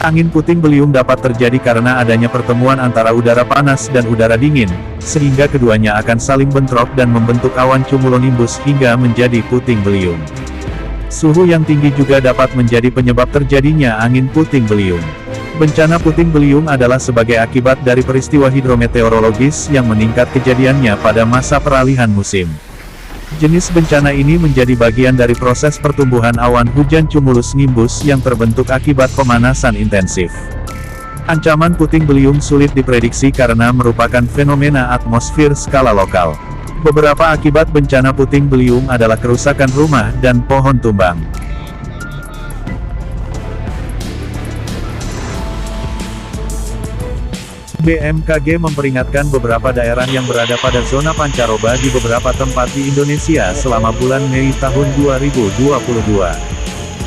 Angin puting beliung dapat terjadi karena adanya pertemuan antara udara panas dan udara dingin, sehingga keduanya akan saling bentrok dan membentuk awan cumulonimbus hingga menjadi puting beliung. Suhu yang tinggi juga dapat menjadi penyebab terjadinya angin puting beliung. Bencana puting beliung adalah sebagai akibat dari peristiwa hidrometeorologis yang meningkat kejadiannya pada masa peralihan musim. Jenis bencana ini menjadi bagian dari proses pertumbuhan awan hujan cumulus nimbus yang terbentuk akibat pemanasan intensif. Ancaman puting beliung sulit diprediksi karena merupakan fenomena atmosfer skala lokal. Beberapa akibat bencana puting beliung adalah kerusakan rumah dan pohon tumbang. BMKG memperingatkan beberapa daerah yang berada pada zona pancaroba di beberapa tempat di Indonesia selama bulan Mei tahun 2022.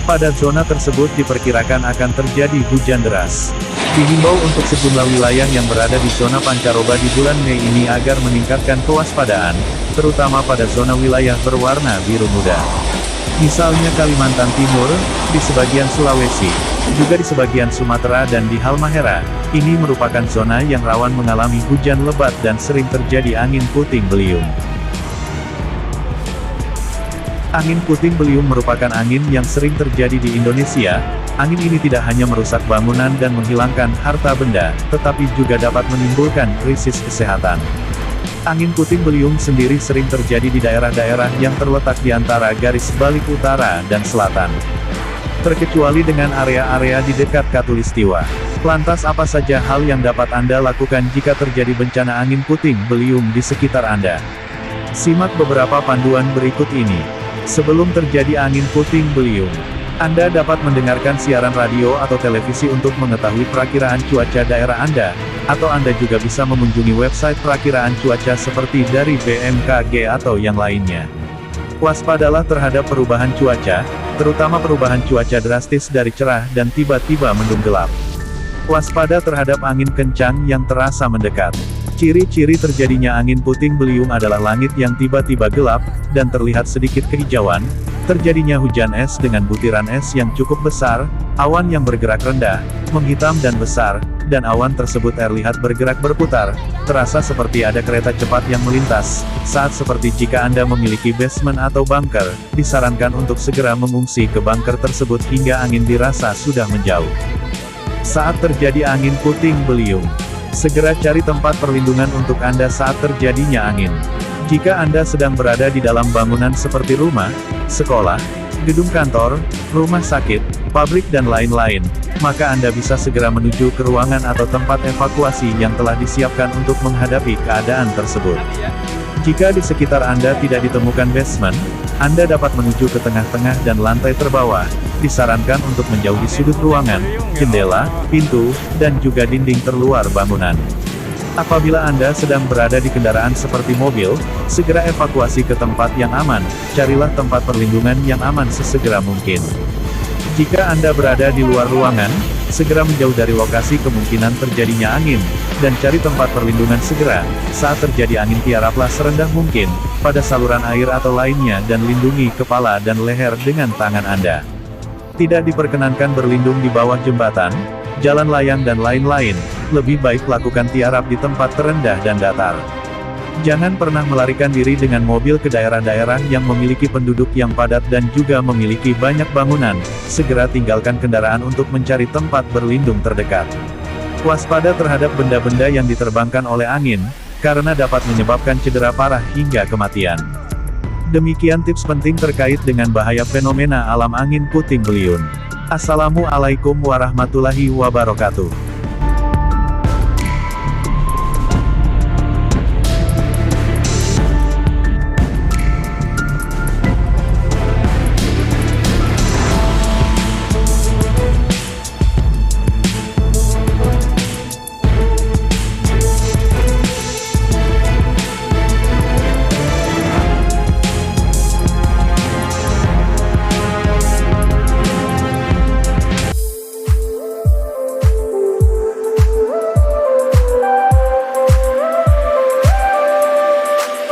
Pada zona tersebut diperkirakan akan terjadi hujan deras. Dihimbau untuk sejumlah wilayah yang berada di zona pancaroba di bulan Mei ini agar meningkatkan kewaspadaan, terutama pada zona wilayah berwarna biru muda. Misalnya Kalimantan Timur, di sebagian Sulawesi, juga di sebagian Sumatera dan di Halmahera, ini merupakan zona yang rawan mengalami hujan lebat dan sering terjadi angin puting beliung. Angin puting beliung merupakan angin yang sering terjadi di Indonesia. Angin ini tidak hanya merusak bangunan dan menghilangkan harta benda, tetapi juga dapat menimbulkan krisis kesehatan. Angin puting beliung sendiri sering terjadi di daerah-daerah yang terletak di antara garis balik utara dan selatan. Terkecuali dengan area-area di dekat Khatulistiwa. Lantas apa saja hal yang dapat Anda lakukan jika terjadi bencana angin puting beliung di sekitar Anda? Simak beberapa panduan berikut ini. Sebelum terjadi angin puting beliung, Anda dapat mendengarkan siaran radio atau televisi untuk mengetahui perakiraan cuaca daerah Anda, atau Anda juga bisa mengunjungi website perakiraan cuaca seperti dari BMKG atau yang lainnya. Waspadalah terhadap perubahan cuaca, terutama perubahan cuaca drastis dari cerah dan tiba-tiba mendung gelap. Waspada terhadap angin kencang yang terasa mendekat. Ciri-ciri terjadinya angin puting beliung adalah langit yang tiba-tiba gelap, dan terlihat sedikit kehijauan, terjadinya hujan es dengan butiran es yang cukup besar, awan yang bergerak rendah, menghitam dan besar, dan awan tersebut terlihat bergerak berputar, terasa seperti ada kereta cepat yang melintas. Saat seperti jika Anda memiliki basement atau bunker, disarankan untuk segera mengungsi ke bunker tersebut hingga angin dirasa sudah menjauh. Saat terjadi angin puting beliung, segera cari tempat perlindungan untuk Anda saat terjadinya angin. Jika Anda sedang berada di dalam bangunan seperti rumah, sekolah, gedung kantor, rumah sakit, pabrik dan lain-lain, maka Anda bisa segera menuju ke ruangan atau tempat evakuasi yang telah disiapkan untuk menghadapi keadaan tersebut. Jika di sekitar Anda tidak ditemukan basement, Anda dapat menuju ke tengah-tengah dan lantai terbawah. Disarankan untuk menjauhi sudut ruangan, jendela, pintu, dan juga dinding terluar bangunan. Apabila Anda sedang berada di kendaraan seperti mobil, segera evakuasi ke tempat yang aman, carilah tempat perlindungan yang aman sesegera mungkin. Jika Anda berada di luar ruangan, segera menjauh dari lokasi kemungkinan terjadinya angin, dan cari tempat perlindungan segera. Saat terjadi angin tiaraplah serendah mungkin, pada saluran air atau lainnya dan lindungi kepala dan leher dengan tangan Anda. Tidak diperkenankan berlindung di bawah jembatan, jalan layang dan lain-lain, lebih baik lakukan tiarap di tempat terendah dan datar. Jangan pernah melarikan diri dengan mobil ke daerah-daerah yang memiliki penduduk yang padat dan juga memiliki banyak bangunan. Segera tinggalkan kendaraan untuk mencari tempat berlindung terdekat. Waspada terhadap benda-benda yang diterbangkan oleh angin, karena dapat menyebabkan cedera parah hingga kematian. Demikian tips penting terkait dengan bahaya fenomena alam angin puting beliung. Assalamualaikum warahmatullahi wabarakatuh.